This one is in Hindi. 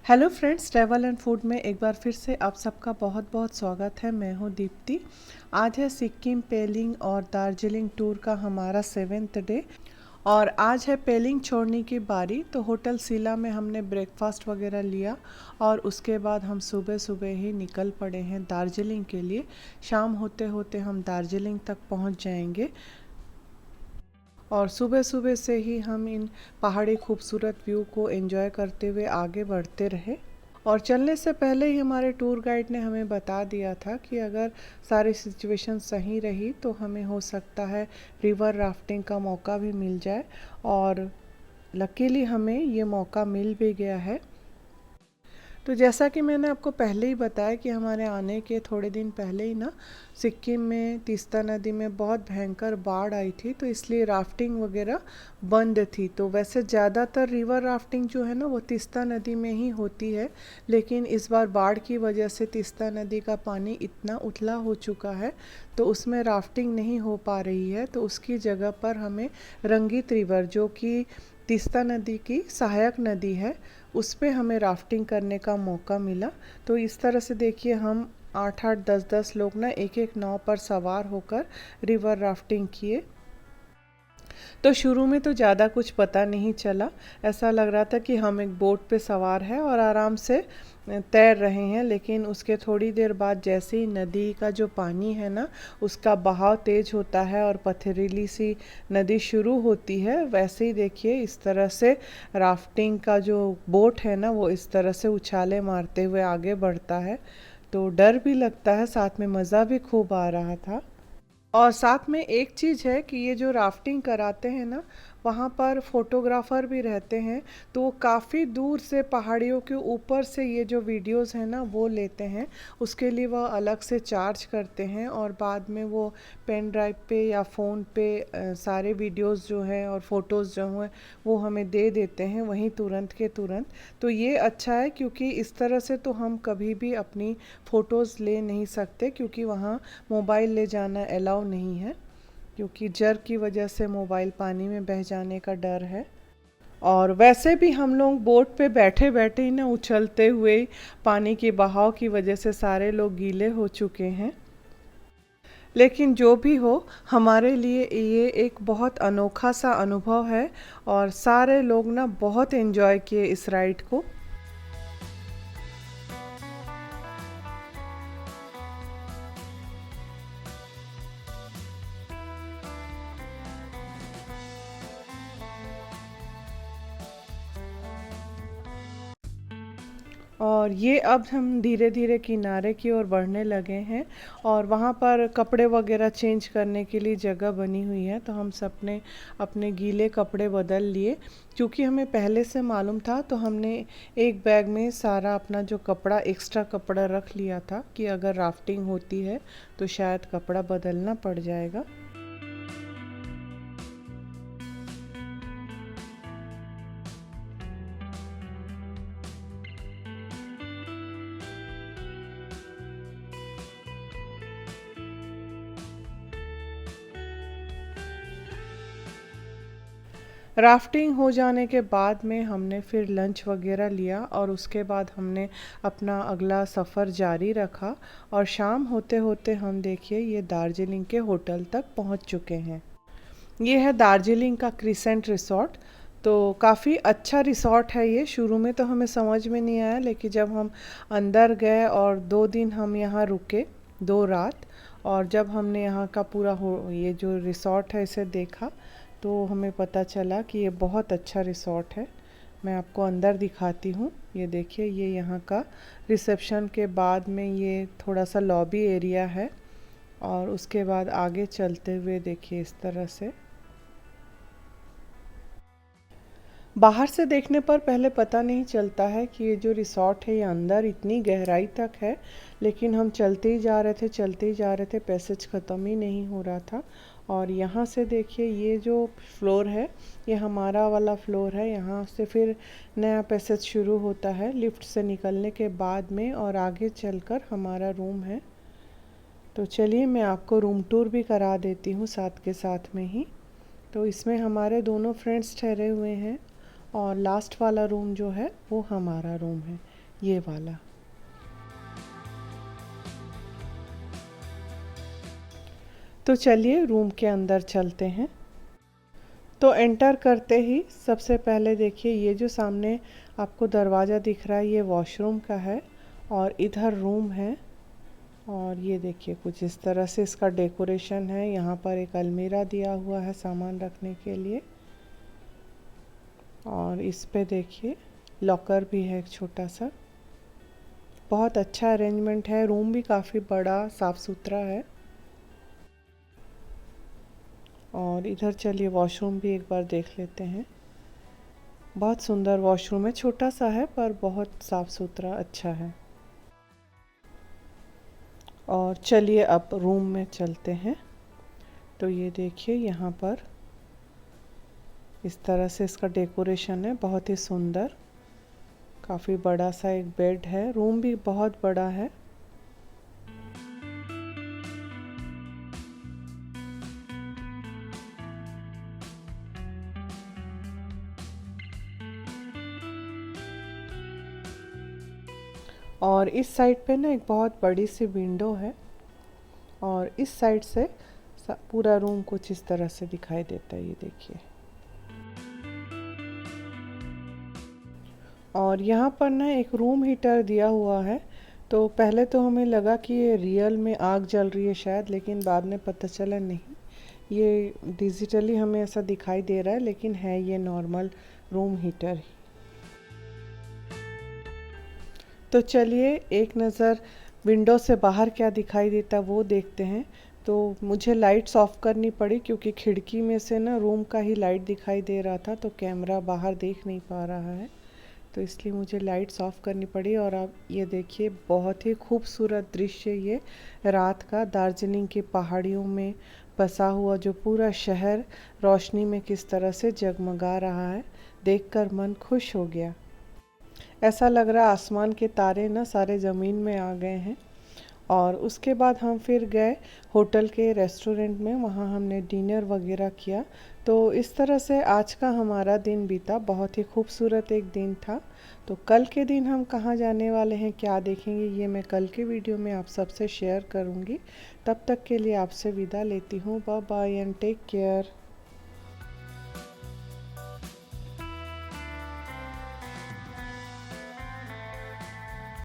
Hello friends, travel and food में एक बार फिर से आप सबका बहुत बहुत स्वागत है। मैं हूं दीप्ति। आज है सिक्किम, पेलिंग और दार्जिलिंग टूर का हमारा 7th डे और आज है पेलिंग छोड़ने की बारी। तो होटल सिला में हमने ब्रेकफास्ट वगैरह लिया और उसके बाद हम सुबह सुबह ही निकल पड़े हैं दार्जिलिंग के लिए। शाम होते होते हम दार्जिलिंग तक पहुंच जाएंगे और सुबह सुबह से ही हम इन पहाड़ी खूबसूरत व्यू को एंजॉय करते हुए आगे बढ़ते रहे। और चलने से पहले ही हमारे टूर गाइड ने हमें बता दिया था कि अगर सारी सिचुएशन सही रही तो हमें हो सकता है रिवर राफ्टिंग का मौका भी मिल जाए, और लकीली हमें ये मौका मिल भी गया है। तो जैसा कि मैंने आपको पहले ही बताया कि हमारे आने के थोड़े दिन पहले ही ना सिक्किम में तीस्ता नदी में बहुत भयंकर बाढ़ आई थी, तो इसलिए राफ्टिंग वगैरह बंद थी। तो वैसे ज़्यादातर रिवर राफ्टिंग जो है ना वो तीस्ता नदी में ही होती है, लेकिन इस बार बाढ़ की वजह से तीस्ता नदी का पानी इतना उथला हो चुका है तो उसमें राफ्टिंग नहीं हो पा रही है। तो उसकी जगह पर हमें रंगीत रिवर, जो कि तीस्ता नदी की सहायक नदी है, उस पे हमें राफ्टिंग करने का मौका मिला। तो इस तरह से देखिए, हम 8-8 10-10 लोग ना एक एक नाव पर सवार होकर रिवर राफ्टिंग किए। तो शुरू में तो ज़्यादा कुछ पता नहीं चला, ऐसा लग रहा था कि हम एक बोट पे सवार हैं और आराम से तैर रहे हैं। लेकिन उसके थोड़ी देर बाद जैसे ही नदी का जो पानी है ना उसका बहाव तेज होता है और पथरीली सी नदी शुरू होती है, वैसे ही देखिए इस तरह से राफ्टिंग का जो बोट है ना वो इस तरह से उछाले मारते हुए आगे बढ़ता है। तो डर भी लगता है, साथ में मज़ा भी खूब आ रहा था। और साथ में एक चीज़ है कि ये जो राफ्टिंग कराते हैं ना वहाँ पर फोटोग्राफ़र भी रहते हैं, तो वो काफ़ी दूर से पहाड़ियों के ऊपर से ये जो वीडियोस हैं ना वो लेते हैं। उसके लिए वह अलग से चार्ज करते हैं और बाद में वो पेन ड्राइव पे या फ़ोन पे सारे वीडियोस जो हैं और फ़ोटोज़ जो हैं वो हमें दे देते हैं वहीं तुरंत के तुरंत। तो ये अच्छा है, क्योंकि इस तरह से तो हम कभी भी अपनी फ़ोटोज़ ले नहीं सकते, क्योंकि वहाँ मोबाइल ले जाना अलाउ नहीं है, क्योंकि जर की वजह से मोबाइल पानी में बह जाने का डर है। और वैसे भी हम लोग बोट पे बैठे बैठे ही ना उछलते हुए पानी के बहाव की वजह से सारे लोग गीले हो चुके हैं। लेकिन जो भी हो, हमारे लिए ये एक बहुत अनोखा सा अनुभव है और सारे लोग ना बहुत एंजॉय किए इस राइड को। और ये अब हम धीरे धीरे किनारे की ओर बढ़ने लगे हैं और वहाँ पर कपड़े वगैरह चेंज करने के लिए जगह बनी हुई है। तो हम सब ने अपने गीले कपड़े बदल लिए, क्योंकि हमें पहले से मालूम था। तो हमने एक बैग में सारा अपना जो कपड़ा, एक्स्ट्रा कपड़ा रख लिया था कि अगर राफ्टिंग होती है तो शायद कपड़ा बदलना पड़ जाएगा। राफ्टिंग हो जाने के बाद में हमने फिर लंच वगैरह लिया और उसके बाद हमने अपना अगला सफ़र जारी रखा। और शाम होते होते हम देखिए ये दार्जिलिंग के होटल तक पहुंच चुके हैं। ये है दार्जिलिंग का क्रिसेंट रिसोर्ट। तो काफ़ी अच्छा रिसोर्ट है ये। शुरू में तो हमें समझ में नहीं आया, लेकिन जब हम अंदर गए और 2 दिन हम यहाँ रुके, 2 रात, और जब हमने यहाँ का पूरा ये जो रिसोर्ट है इसे देखा तो हमें पता चला कि ये बहुत अच्छा रिसोर्ट है। मैं आपको अंदर दिखाती हूँ। ये देखिए, ये यहाँ का रिसेप्शन के बाद में ये थोड़ा सा लॉबी एरिया है और उसके बाद आगे चलते हुए देखिए इस तरह से। बाहर से देखने पर पहले पता नहीं चलता है कि ये जो रिसॉर्ट है ये अंदर इतनी गहराई तक है, लेकिन हम चलते ही जा रहे थे, चलते ही जा रहे थे, पैसेज ख़त्म ही नहीं हो रहा था। और यहाँ से देखिए ये जो फ्लोर है ये हमारा वाला फ्लोर है। यहाँ से फिर नया पैसेज शुरू होता है लिफ्ट से निकलने के बाद में, और आगे चलकर हमारा रूम है। तो चलिए मैं आपको रूम टूर भी करा देती हूँ साथ के साथ में ही। तो इसमें हमारे दोनों फ्रेंड्स ठहरे हुए हैं और लास्ट वाला रूम जो है वो हमारा रूम है। ये वाला। तो चलिए रूम के अंदर चलते हैं। तो एंटर करते ही सबसे पहले देखिए ये जो सामने आपको दरवाज़ा दिख रहा है ये वॉशरूम का है और इधर रूम है। और ये देखिए कुछ इस तरह से इसका डेकोरेशन है। यहाँ पर एक अलमीरा दिया हुआ है सामान रखने के लिए और इस पे देखिए लॉकर भी है एक छोटा सा। बहुत अच्छा अरेंजमेंट है। रूम भी काफ़ी बड़ा साफ़ सुथरा है। और इधर चलिए वॉशरूम भी एक बार देख लेते हैं। बहुत सुंदर वॉशरूम है, छोटा सा है पर बहुत साफ़ सुथरा अच्छा है। और चलिए अब रूम में चलते हैं। तो ये देखिए यहाँ पर इस तरह से इसका डेकोरेशन है, बहुत ही सुंदर। काफ़ी बड़ा सा एक बेड है। रूम भी बहुत बड़ा है। और इस साइड पे ना एक बहुत बड़ी सी विंडो है और इस साइड से पूरा रूम कुछ इस तरह से दिखाई देता है। ये देखिए। और यहाँ पर ना एक रूम हीटर दिया हुआ है। तो पहले तो हमें लगा कि ये रियल में आग जल रही है शायद, लेकिन बाद में पता चला नहीं, ये डिजिटली हमें ऐसा दिखाई दे रहा है, लेकिन है ये नॉर्मल रूम हीटर ही। तो चलिए एक नज़र विंडो से बाहर क्या दिखाई देता वो देखते हैं। तो मुझे लाइट्स ऑफ करनी पड़ी क्योंकि खिड़की में से ना रूम का ही लाइट दिखाई दे रहा था, तो कैमरा बाहर देख नहीं पा रहा है, तो इसलिए मुझे लाइट्स ऑफ करनी पड़ी। और आप ये देखिए बहुत ही खूबसूरत दृश्य ये रात का दार्जिलिंग की पहाड़ियों में बसा हुआ जो पूरा शहर रोशनी में किस तरह से जगमगा रहा है, देखकर मन खुश हो गया। ऐसा लग रहा है आसमान के तारे ना सारे ज़मीन में आ गए हैं। और उसके बाद हम फिर गए होटल के रेस्टोरेंट में, वहाँ हमने डिनर वगैरह किया। तो इस तरह से आज का हमारा दिन बीता। बहुत ही खूबसूरत एक दिन था। तो कल के दिन हम कहाँ जाने वाले हैं, क्या देखेंगे, ये मैं कल के वीडियो में आप सबसे शेयर करूँगी। तब तक के लिए आपसे विदा लेती हूँ। Bye bye and take care.